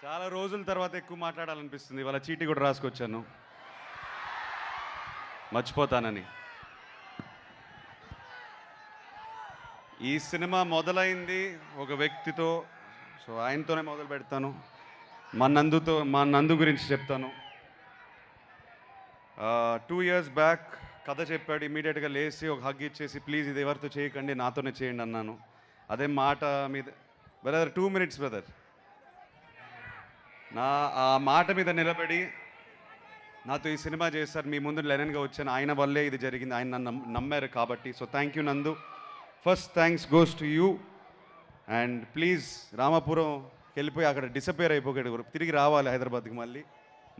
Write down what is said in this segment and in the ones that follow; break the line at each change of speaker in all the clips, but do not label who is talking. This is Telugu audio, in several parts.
చాలా రోజుల తర్వాత ఎక్కువ మాట్లాడాలనిపిస్తుంది. ఇవాళ చీటీ కూడా రాసుకొచ్చాను, మర్చిపోతానని. ఈ సినిమా మొదలైంది ఒక వ్యక్తితో, సో ఆయనతోనే మొదలు పెడతాను. మా నందు గురించి చెప్తాను. 2 years బ్యాక్ కథ చెప్పాడు. ఇమీడియట్గా లేచి ఒక హగ్ ఇచ్చేసి, ప్లీజ్ ఇది ఎవరితో చేయకండి, నాతోనే చేయండి అన్నాను. అదే మాట మీద బ్రదర్, 2 minutes బ్రదర్, ఆ మాట మీద నిలబడి నాతో ఈ సినిమా చేశారు. మీ ముందు లెనన్గా వచ్చాను, ఆయన వల్లే ఇది జరిగింది. ఆయన నన్ను నమ్మారు కాబట్టి. సో థ్యాంక్ యూ నందు. First thanks goes to you. And please Ramapuram వెళ్ళిపోయి అక్కడ డిసపేర్ అయిపోయాడు, తిరిగి రావాలి హైదరాబాద్కి. మళ్ళీ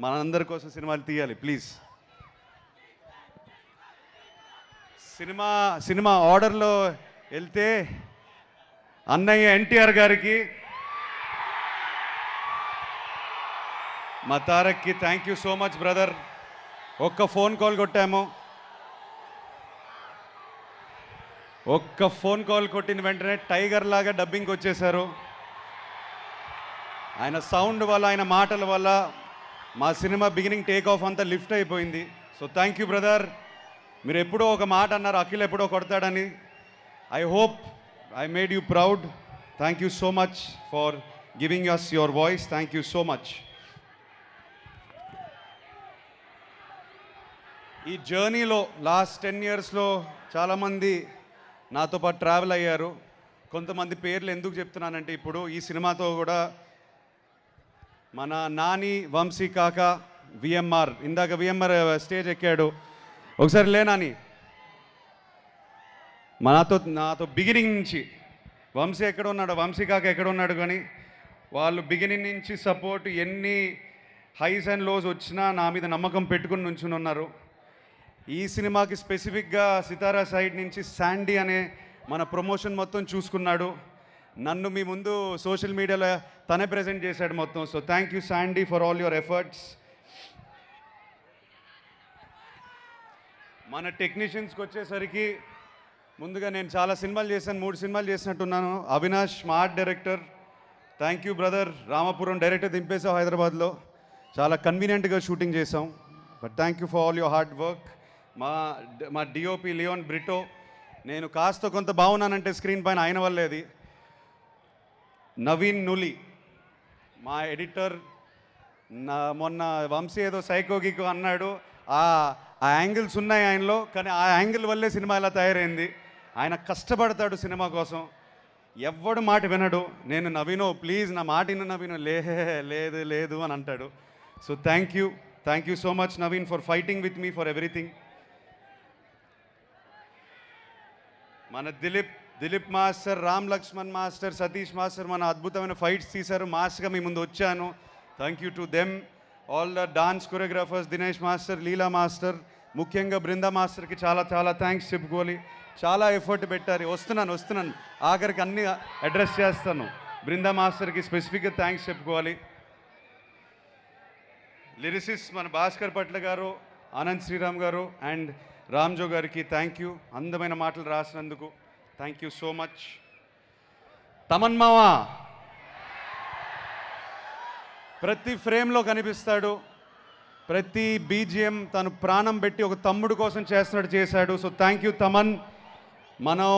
మనందరి కోసం సినిమాలు తీయాలి ప్లీజ్. సినిమా ఆర్డర్లో వెళ్తే అన్నయ్య ఎన్టీఆర్ గారికి, మా తారక్కి thank you so much brother. ఒక్క ఫోన్ కాల్ కొట్టాము, ఒక్క ఫోన్ కాల్ కొట్టిన వెంటనే టైగర్ లాగా డబ్బింగ్కి వచ్చేశారు. ఆయన సౌండ్ వల్ల, ఆయన మాటల వల్ల మా సినిమా బిగినింగ్ టేక్ ఆఫ్ అంతా లిఫ్ట్ అయిపోయింది. So thank you brother. మీరు ఎప్పుడో ఒక మాట అన్నారు, అఖిల్ ఎప్పుడో కొడతాడని. I hope I made you proud. Thank you so much for giving us your voice. Thank you so much. ఈ జర్నీలో లాస్ట్ 10 yearsలో చాలామంది నాతో పాటు ట్రావెల్ అయ్యారు. కొంతమంది పేర్లు ఎందుకు చెప్తున్నానంటే, ఇప్పుడు ఈ సినిమాతో కూడా మన నాని, వంశీ కాక, విఎంఆర్, ఇందాక విఎంఆర్ స్టేజ్ ఎక్కాడు. ఒకసారి లేనాని, నాతో బిగినింగ్ నుంచి వంశీ ఎక్కడ ఉన్నాడు, వంశీ కాక ఎక్కడ ఉన్నాడు, కానీ వాళ్ళు బిగినింగ్ నుంచి సపోర్ట్, ఎన్ని హైస్ అండ్ లోస్ వచ్చినా నా మీద నమ్మకం పెట్టుకుని నుంచుని ఉన్నారు. ఈ సినిమాకి స్పెసిఫిక్గా సితారా సైడ్ నుంచి శాండీ అనే మన ప్రమోషన్ మొత్తం చూసుకున్నాడు. నన్ను మీ ముందు సోషల్ మీడియాలో తనే ప్రజెంట్ చేశాడు మొత్తం. So thank you Sandy for all your efforts. మన టెక్నీషియన్స్కి వచ్చేసరికి, ముందుగా నేను చాలా సినిమాలు చేశాను, 3 సినిమాలు చేసినట్టున్నాను. అవినాష్ మా art director, thank you brother. Ramapuram director దింపేసాం హైదరాబాద్లో, చాలా కన్వీనియంట్గా షూటింగ్ చేసాం. But thank you for all your hard work. మా డిఓపి లియోన్ బ్రిటో, నేను కాస్త కొంత బాగున్నానంటే స్క్రీన్ పైన ఆయన వల్లేది. నవీన్ నులి మా ఎడిటర్. మొన్న వంశీ ఏదో సైకోగికో అన్నాడు, ఆ యాంగిల్స్ ఉన్నాయి ఆయనలో, కానీ ఆ యాంగిల్ వల్లే సినిమా ఇలా తయారైంది. ఆయన కష్టపడతాడు సినిమా కోసం, ఎవ్వడు మాట వినడు. నేను నవీనో ప్లీజ్ నా మాట విను నవీనో, లేదు లేదు అని అంటాడు. So thank you so much Naveen for fighting with me for everything. మన Dilip master, Ram Lakshman master, Satish master మన అద్భుతమైన ఫైట్స్ తీశారు. మాస్గా మీ ముందు వచ్చాను. Thank you to them. All the dance choreographers, Dinesh master, Leela master, ముఖ్యంగా బృందా మాస్టర్కి చాలా చాలా థ్యాంక్స్ చెప్పుకోవాలి. చాలా ఎఫర్ట్ పెట్టారు. వస్తున్నాను ఆఖరికి అన్ని అడ్రస్ చేస్తాను. బృందా మాస్టర్కి స్పెసిఫిక్గా థ్యాంక్స్ చెప్పుకోవాలి. లిరిసిస్ మన భాస్కర్ పట్ల గారు, ఆనంద్ శ్రీరామ్ గారు అండ్ రామ్జో గారికి థ్యాంక్ యూ, అందమైన మాటలు రాసినందుకు thank you so much. Thaman మావా ప్రతి ఫ్రేమ్లో కనిపిస్తాడు, ప్రతి బీజిఎం తను ప్రాణం పెట్టి ఒక తమ్ముడు కోసం చేస్తున్నట్టు చేశాడు. So thank you Thaman. మనం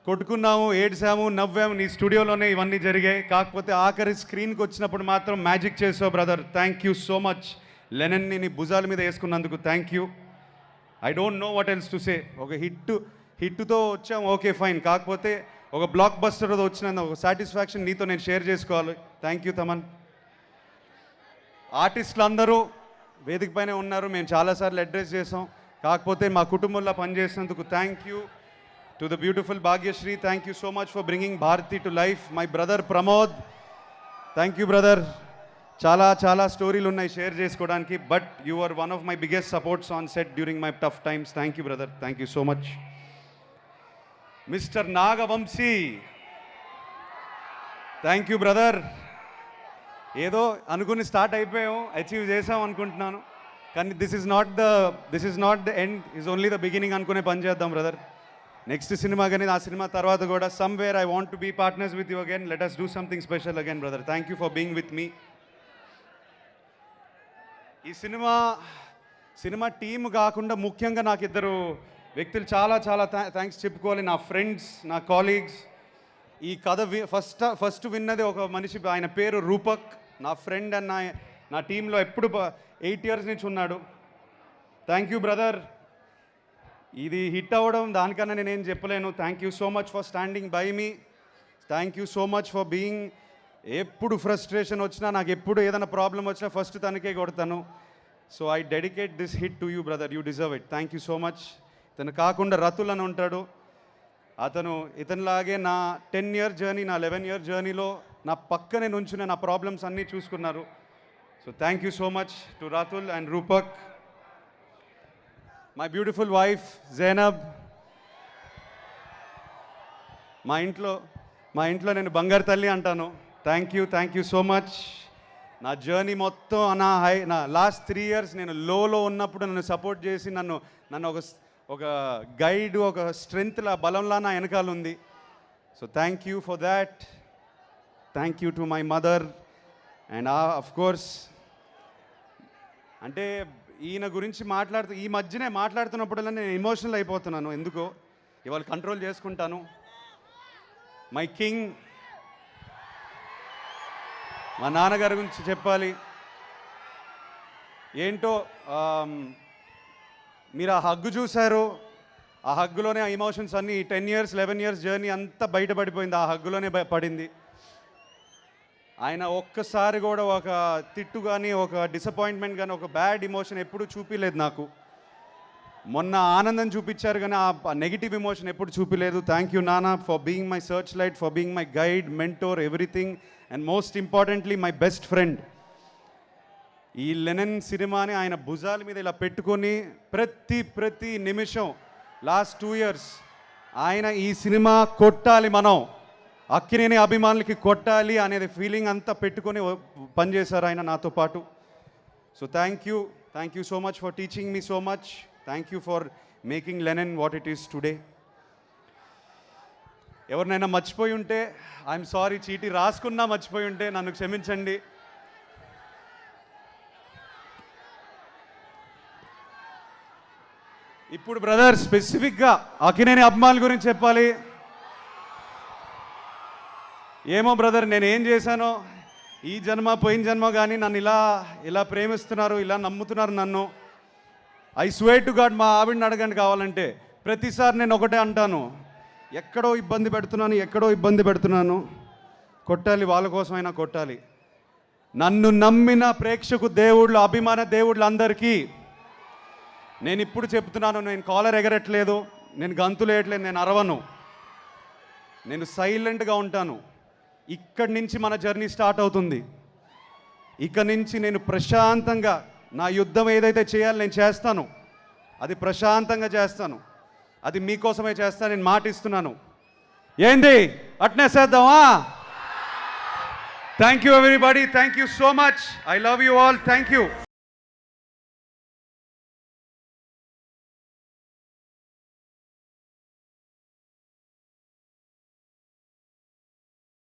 కొట్టుకున్నాము, ఏడ్చాము, నవ్వాము, నీ స్టూడియోలోనే ఇవన్నీ జరిగాయి. కాకపోతే ఆఖరి స్క్రీన్కి వచ్చినప్పుడు మాత్రం మ్యాజిక్ చేసావు brother. Thank you so much. లెనన్ని నీ భుజాల మీద వేసుకున్నందుకు thank you. I don't know what else to say. ఒక హిట్తో వచ్చాము, ఓకే ఫైన్. కాకపోతే ఒక బ్లాక్ బస్టర్తో వచ్చిన ఒక సాటిస్ఫాక్షన్ నీతో నేను షేర్ చేసుకోవాలి. Thank you Thaman. ఆర్టిస్టులు అందరూ వేదిక పైనే ఉన్నారు, మేము చాలాసార్లు అడ్రస్ చేసాం. కాకపోతే మా కుటుంబంలో పనిచేసినందుకు thank you. To the beautiful Bhagyashri, thank you so much for bringing Bharathi to life. My brother Pramod, thank you brother. చాలా స్టోరీలు ఉన్నాయి షేర్ చేసుకోవడానికి, but you are one of my biggest supports on set during my tough times. Thank you brother, thank you so much. Mister Nagavamsi, thank you brother. ఏదో అనుకుని స్టార్ట్ అయిపోయాం, అచీవ్ చేసాం అనుకుంటున్నాను, కానీ this is not the end, is only the beginning అనుకునే పని చేద్దాం బ్రదర్. నెక్స్ట్ సినిమా కానీ ఆ సినిమా తర్వాత కూడా somewhere I want to be partners with you again. Let us do something special again brother. Thank you for being with me. ఈ సినిమా టీమ్ కాకుండా ముఖ్యంగా నాకు ఇద్దరు వ్యక్తులు చాలా చాలా థ్యాంక్స్ చెప్పుకోవాలి. నా ఫ్రెండ్స్, నా కాలీగ్స్. ఈ కథ ఫస్ట్ విన్నది ఒక మనిషి, ఆయన పేరు రూపక్. నా ఫ్రెండ్ అండ్ నా టీంలో ఎప్పుడు 8 years నుంచి ఉన్నాడు. Thank you brother. ఇది హిట్ అవ్వడం దానికన్నా నేనేం చెప్పలేను. Thank you so much for standing by me. Thank you so much for being. ఎప్పుడు ఫ్రస్ట్రేషన్ వచ్చినా, నాకు ఎప్పుడు ఏదైనా ప్రాబ్లం వచ్చినా ఫస్ట్ తనకే కొడతాను. So I dedicate this hit to you brother. You deserve it. Thank you so much. ఇతను కాకుండా రతుల్ అని ఉంటాడు. ఇతనిలాగే నా 10 year జర్నీ, నా 11 year జర్నీలో నా పక్కనే నుంచునే నా ప్రాబ్లమ్స్ అన్నీ చూసుకున్నారు. So thank you so much to Ratul and Rupak. My beautiful wife Zainab. మా ఇంట్లో నేను బంగారు తల్లి అంటాను. Thank you so much. నా జర్నీ మొత్తం నా లాస్ట్ 3 years నేను లోలో ఉన్నప్పుడు నన్ను సపోర్ట్ చేసి నన్ను ఒక గైడ్, ఒక స్ట్రెంగ్త్లా, బలంలా నా వెనకాల ఉంది. So thank you for that. Thank you to my mother. And of course అంటే ఈయన గురించి ఈ మధ్యనే మాట్లాడుతున్నప్పుడల్లా నేను ఎమోషనల్ అయిపోతున్నాను. ఎందుకో ఇవాళ కంట్రోల్ చేసుకుంటాను. మై కింగ్, మా నాన్నగారి గురించి చెప్పాలి. ఏంటో మీరు ఆ హగ్గు చూశారు. ఆ హగ్గులోనే ఆ ఎమోషన్స్ అన్నీ 10 years 11 years జర్నీ అంతా బయటపడిపోయింది. ఆ హగ్గులోనే పడింది. ఆయన ఒక్కసారి కూడా ఒక తిట్టు కానీ, ఒక డిసప్పాయింట్మెంట్ కానీ, ఒక బ్యాడ్ ఎమోషన్ ఎప్పుడు చూపించలేదు నాకు. మొన్న ఆనందం చూపించారు కానీ ఆ నెగిటివ్ ఎమోషన్ ఎప్పుడు చూపించలేదు. థ్యాంక్ యూ నాన్న for being my search light, for being my guide, mentor, everything. And most importantly my best friend. ఈ లెనన్ సినిమాని ఆయన భుజాల మీద ఇలా పెట్టుకొని ప్రతి నిమిషం లాస్ట్ 2 years ఆయన ఈ సినిమా కొట్టాలి, మనం అక్కినేని అభిమానులకి కొట్టాలి అనేది ఫీలింగ్ అంతా పెట్టుకొని పనిచేశారు ఆయన నాతో పాటు. So thank you so much for teaching me so much. Thank you for making Lennon what it is today. ఎవరినైనా మర్చిపోయి ఉంటే ఐఎమ్ సారీ. చీటీ రాసుకున్నా మర్చిపోయి ఉంటే నన్ను క్షమించండి. ఇప్పుడు బ్రదర్ స్పెసిఫిక్గా అక్కినేని అభిమానుల గురించి చెప్పాలి. ఏమో బ్రదర్, నేను ఏం చేశానో ఈ జన్మ పోయిన జన్మ కానీ నన్ను ఇలా ప్రేమిస్తున్నారు, ఇలా నమ్ముతున్నారు నన్ను. ఐ స్వేర్ టు గాడ్, మా ఆవిడని అడగండి కావాలంటే. ప్రతిసారి నేను ఒకటే అంటాను, ఎక్కడో ఇబ్బంది పెడుతున్నాను, కొట్టాలి, వాళ్ళ కోసమైనా కొట్టాలి. నన్ను నమ్మిన ప్రేక్షకు దేవుళ్ళు, అభిమాన దేవుళ్ళు అందరికీ నేను ఇప్పుడు చెప్తున్నాను, నేను కాలర్ ఎగరట్లేదు, నేను గంతులు వేయట్లేదు, నేను అరవను, నేను సైలెంట్గా ఉంటాను. ఇక్కడి నుంచి మన జర్నీ స్టార్ట్ అవుతుంది. ఇక నుంచి నేను ప్రశాంతంగా నా యుద్ధం ఏదైతే చేయాలో నేను చేస్తాను. అది ప్రశాంతంగా చేస్తాను. అది మీకోసమే చేస్తాను, నేను మాట ఇస్తున్నాను. ఏంది అట్నే చేద్దామా? Thank you everybody. Thank you so much. I love you all. Thank you.